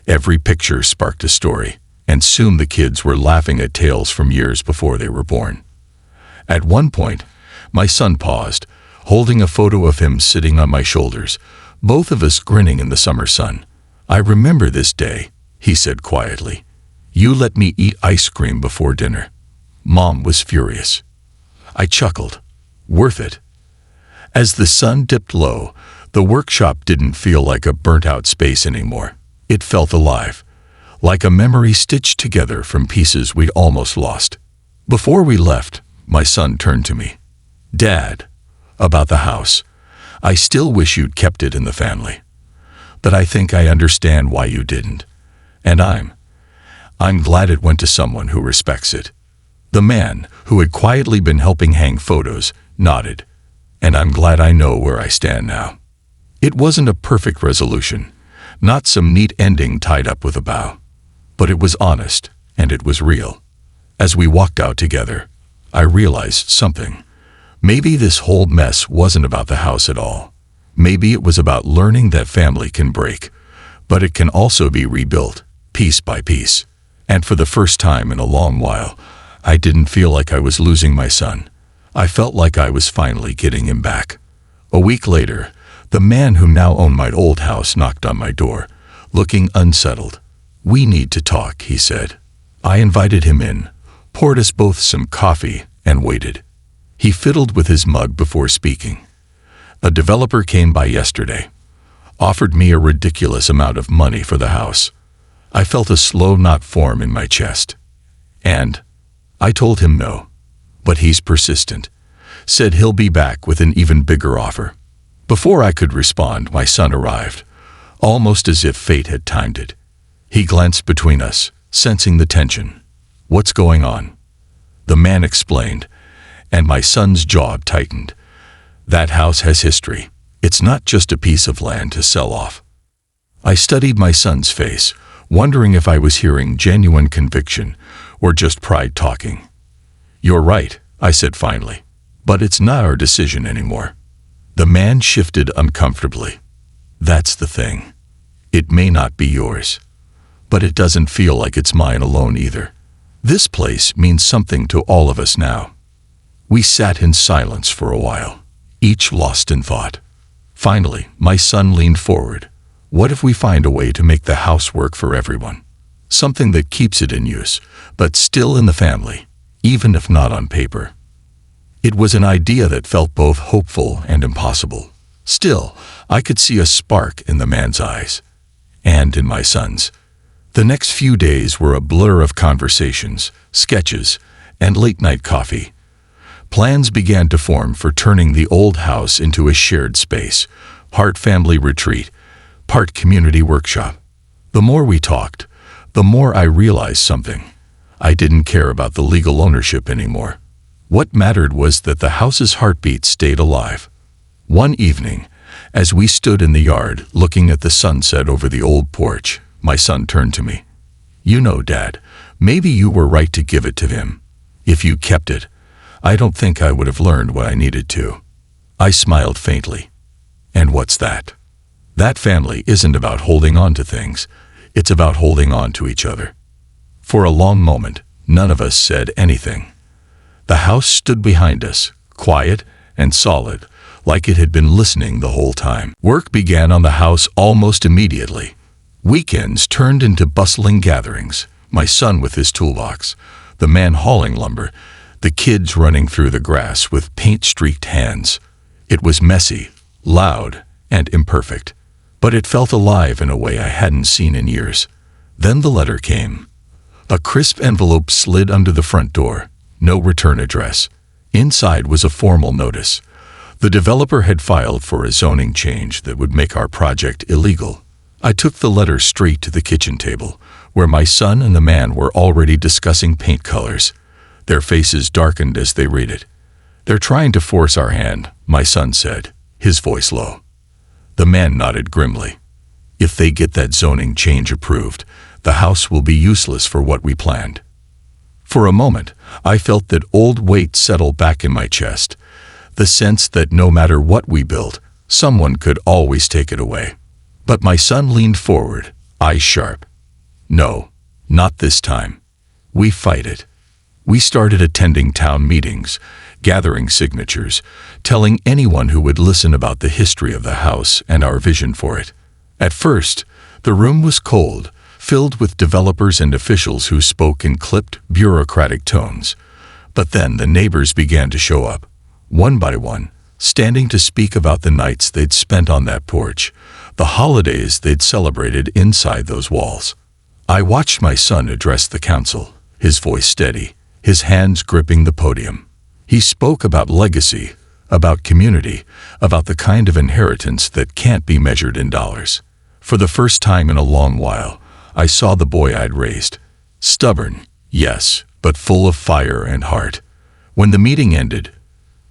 Every picture sparked a story, and soon the kids were laughing at tales from years before they were born. At one point, my son paused, holding a photo of him sitting on my shoulders, both of us grinning in the summer sun. "I remember this day," he said quietly. "You let me eat ice cream before dinner." Mom was furious. I chuckled. Worth it. As the sun dipped low, the workshop didn't feel like a burnt-out space anymore. It felt alive, like a memory stitched together from pieces we'd almost lost. Before we left, my son turned to me. "Dad, about the house. I still wish you'd kept it in the family. But I think I understand why you didn't. And I'm glad it went to someone who respects it." The man, who had quietly been helping hang photos, nodded. "And I'm glad I know where I stand now." It wasn't a perfect resolution, not some neat ending tied up with a bow. But it was honest, and it was real. As we walked out together, I realized something. Maybe this whole mess wasn't about the house at all. Maybe it was about learning that family can break, but it can also be rebuilt, piece by piece. And for the first time in a long while, I didn't feel like I was losing my son. I felt like I was finally getting him back. A week later, the man who now owned my old house knocked on my door, looking unsettled. "We need to talk," he said. I invited him in, poured us both some coffee, and waited. He fiddled with his mug before speaking. "A developer came by yesterday, offered me a ridiculous amount of money for the house." I felt a slow knot form in my chest. "And?" I told him no. But he's persistent. Said he'll be back with an even bigger offer. Before I could respond, my son arrived, almost as if fate had timed it. He glanced between us, sensing the tension. "What's going on?" The man explained, and my son's jaw tightened. "That house has history. It's not just a piece of land to sell off." I studied my son's face, wondering if I was hearing genuine conviction or just pride talking. "You're right," I said finally, "but it's not our decision anymore." The man shifted uncomfortably. "That's the thing. It may not be yours, but it doesn't feel like it's mine alone either. This place means something to all of us now." We sat in silence for a while, each lost in thought. Finally, my son leaned forward. "What if we find a way to make the house work for everyone? Something that keeps it in use, but still in the family, even if not on paper." It was an idea that felt both hopeful and impossible. Still, I could see a spark in the man's eyes, and in my son's. The next few days were a blur of conversations, sketches, and late-night coffee. Plans began to form for turning the old house into a shared space, part family retreat, part community workshop. The more we talked, the more I realized something. I didn't care about the legal ownership anymore. What mattered was that the house's heartbeat stayed alive. One evening, as we stood in the yard looking at the sunset over the old porch, my son turned to me. "You know, Dad, maybe you were right to give it to him. If you kept it, I don't think I would have learned what I needed to." I smiled faintly. "And what's that?" "That family isn't about holding on to things. It's about holding on to each other." For a long moment, none of us said anything. The house stood behind us, quiet and solid, like it had been listening the whole time. Work began on the house almost immediately. Weekends turned into bustling gatherings, my son with his toolbox, the man hauling lumber, the kids running through the grass with paint-streaked hands. It was messy, loud, and imperfect, but it felt alive in a way I hadn't seen in years. Then the letter came. A crisp envelope slid under the front door, no return address. Inside was a formal notice. The developer had filed for a zoning change that would make our project illegal. I took the letter straight to the kitchen table, where my son and the man were already discussing paint colors. Their faces darkened as they read it. "They're trying to force our hand," my son said, his voice low. The man nodded grimly. "If they get that zoning change approved, the house will be useless for what we planned." For a moment, I felt that old weight settle back in my chest, the sense that no matter what we built, someone could always take it away. But my son leaned forward, eyes sharp. "No, not this time. We fight it." We started attending town meetings, gathering signatures, telling anyone who would listen about the history of the house and our vision for it. At first, the room was cold, filled with developers and officials who spoke in clipped, bureaucratic tones. But then the neighbors began to show up, one by one, standing to speak about the nights they'd spent on that porch, the holidays they'd celebrated inside those walls. I watched my son address the council, his voice steady, his hands gripping the podium. He spoke about legacy, about community, about the kind of inheritance that can't be measured in dollars. For the first time in a long while, I saw the boy I'd raised. Stubborn, yes, but full of fire and heart. When the meeting ended,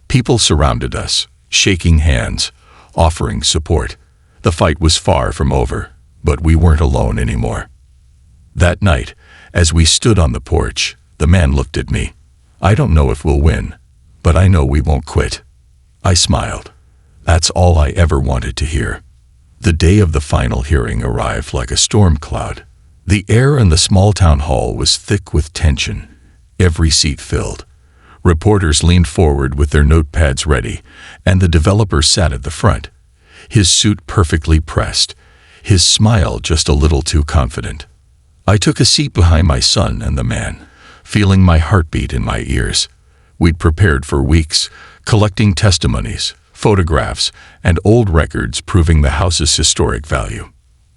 people surrounded us, shaking hands, offering support. The fight was far from over, but we weren't alone anymore. That night, as we stood on the porch, the man looked at me. "I don't know if we'll win, but I know we won't quit." I smiled. That's all I ever wanted to hear. The day of the final hearing arrived like a storm cloud. The air in the small town hall was thick with tension, every seat filled. Reporters leaned forward with their notepads ready, and the developer sat at the front, his suit perfectly pressed, his smile just a little too confident. I took a seat behind my son and the man, feeling my heartbeat in my ears. We'd prepared for weeks, collecting testimonies, photographs, and old records proving the house's historic value.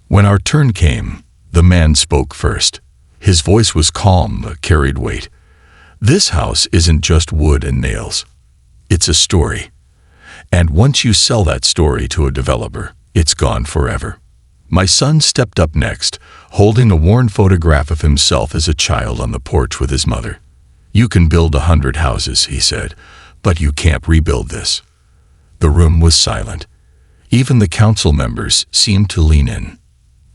When our turn came, the man spoke first. His voice was calm but carried weight. This house isn't just wood and nails. It's a story. And once you sell that story to a developer, it's gone forever. My son stepped up next, holding a worn photograph of himself as a child on the porch with his mother. "You can build 100 houses," he said, "but you can't rebuild this." The room was silent. Even the council members seemed to lean in.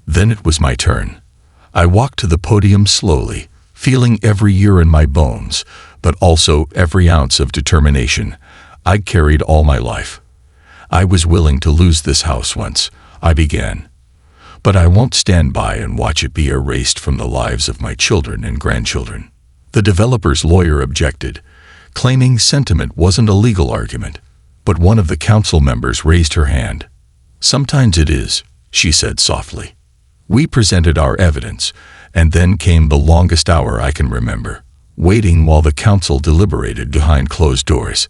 Then it was my turn. I walked to the podium slowly, feeling every year in my bones, but also every ounce of determination I'd carried all my life. "I was willing to lose this house once," I began. "But I won't stand by and watch it be erased from the lives of my children and grandchildren." The developer's lawyer objected, claiming sentiment wasn't a legal argument. But one of the council members raised her hand. "Sometimes it is," she said softly. We presented our evidence, and then came the longest hour I can remember, waiting while the council deliberated behind closed doors.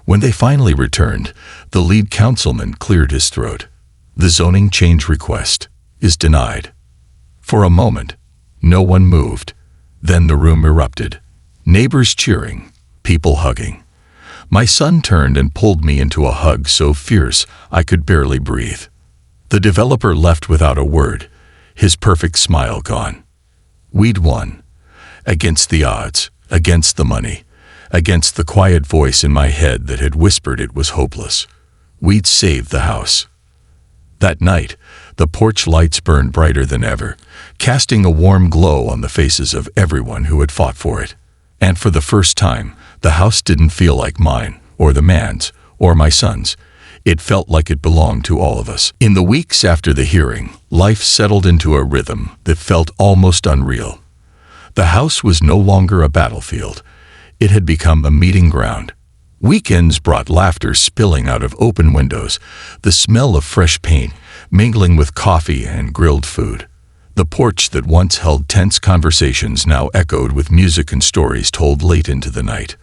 When they finally returned, the lead councilman cleared his throat. "The zoning change request is denied." For a moment, no one moved. Then the room erupted. Neighbors cheering, people hugging. My son turned and pulled me into a hug so fierce I could barely breathe. The developer left without a word, his perfect smile gone. We'd won. Against the odds, against the money, against the quiet voice in my head that had whispered it was hopeless. We'd saved the house. That night, the porch lights burned brighter than ever, casting a warm glow on the faces of everyone who had fought for it. And for the first time, the house didn't feel like mine, or the man's, or my son's. It felt like it belonged to all of us. In the weeks after the hearing, life settled into a rhythm that felt almost unreal. The house was no longer a battlefield. It had become a meeting ground. Weekends brought laughter spilling out of open windows, the smell of fresh paint mingling with coffee and grilled food. The porch that once held tense conversations now echoed with music and stories told late into the night.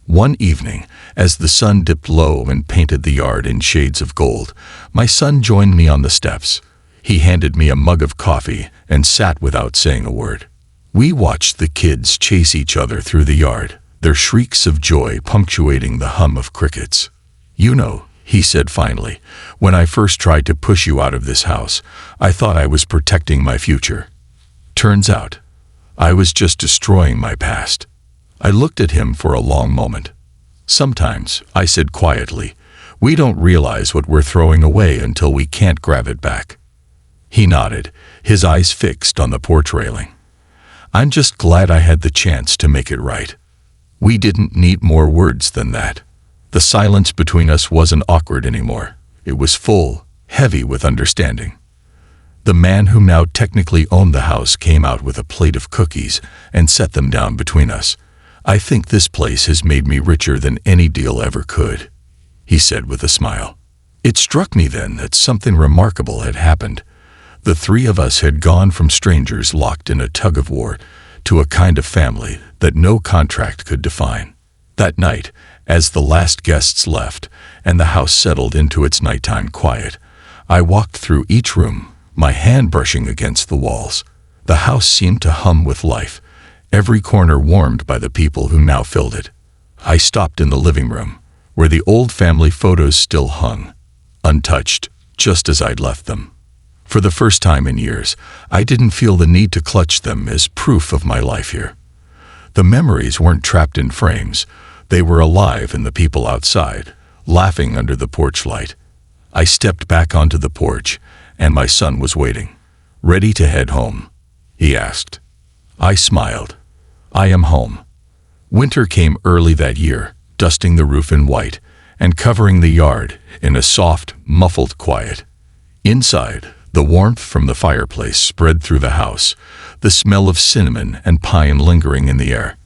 One evening, as the sun dipped low and painted the yard in shades of gold, my son joined me on the steps. He handed me a mug of coffee and sat without saying a word. We watched the kids chase each other through the yard, their shrieks of joy punctuating the hum of crickets. "You know," he said finally, "when I first tried to push you out of this house, I thought I was protecting my future. Turns out, I was just destroying my past." I looked at him for a long moment. "Sometimes," I said quietly, "we don't realize what we're throwing away until we can't grab it back." He nodded, his eyes fixed on the porch railing. "I'm just glad I had the chance to make it right." We didn't need more words than that. The silence between us wasn't awkward anymore. It was full, heavy with understanding. The man who now technically owned the house came out with a plate of cookies and set them down between us. "I think this place has made me richer than any deal ever could," he said with a smile. It struck me then that something remarkable had happened. The three of us had gone from strangers locked in a tug-of-war to a kind of family that no contract could define. That night, as the last guests left and the house settled into its nighttime quiet, I walked through each room, my hand brushing against the walls. The house seemed to hum with life, every corner warmed by the people who now filled it. I stopped in the living room, where the old family photos still hung, untouched, just as I'd left them. For the first time in years, I didn't feel the need to clutch them as proof of my life here. The memories weren't trapped in frames. They were alive in the people outside, laughing under the porch light. I stepped back onto the porch, and my son was waiting. "Ready to head home?" he asked. I smiled. "I am home." Winter came early that year, dusting the roof in white, and covering the yard in a soft, muffled quiet. Inside, the warmth from the fireplace spread through the house, the smell of cinnamon and pine lingering in the air.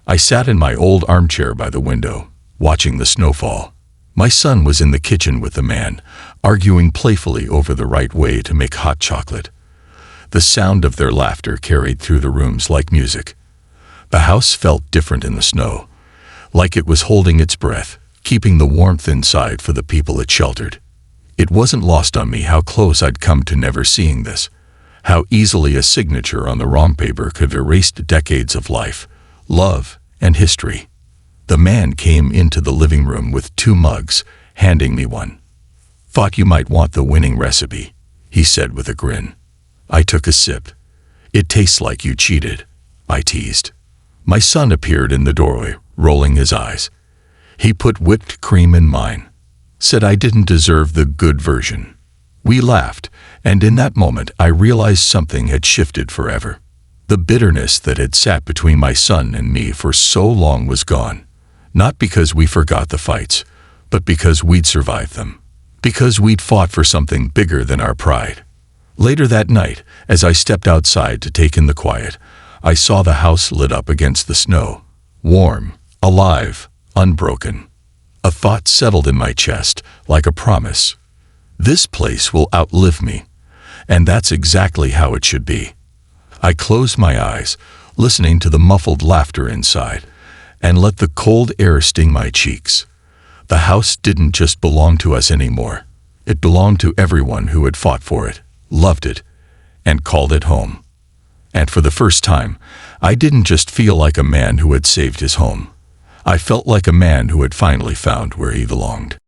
I sat in my old armchair by the window, watching the snowfall. My son was in the kitchen with the man, arguing playfully over the right way to make hot chocolate. The sound of their laughter carried through the rooms like music. The house felt different in the snow, like it was holding its breath, keeping the warmth inside for the people it sheltered. It wasn't lost on me how close I'd come to never seeing this, how easily a signature on the wrong paper could have erased decades of life, love, and history. The man came into the living room with 2 mugs, handing me one. "Thought you might want the winning recipe," he said with a grin. I took a sip. "It tastes like you cheated," I teased. My son appeared in the doorway, rolling his eyes. He put whipped cream in mine, said I didn't deserve the good version. We laughed, and in that moment I realized something had shifted forever. The bitterness that had sat between my son and me for so long was gone. Not because we forgot the fights, but because we'd survived them. Because we'd fought for something bigger than our pride. Later that night, as I stepped outside to take in the quiet, I saw the house lit up against the snow. Warm, alive, unbroken. A thought settled in my chest, like a promise. This place will outlive me, and that's exactly how it should be. I closed my eyes, listening to the muffled laughter inside, and let the cold air sting my cheeks. The house didn't just belong to us anymore. It belonged to everyone who had fought for it, loved it, and called it home. And for the first time, I didn't just feel like a man who had saved his home. I felt like a man who had finally found where he belonged.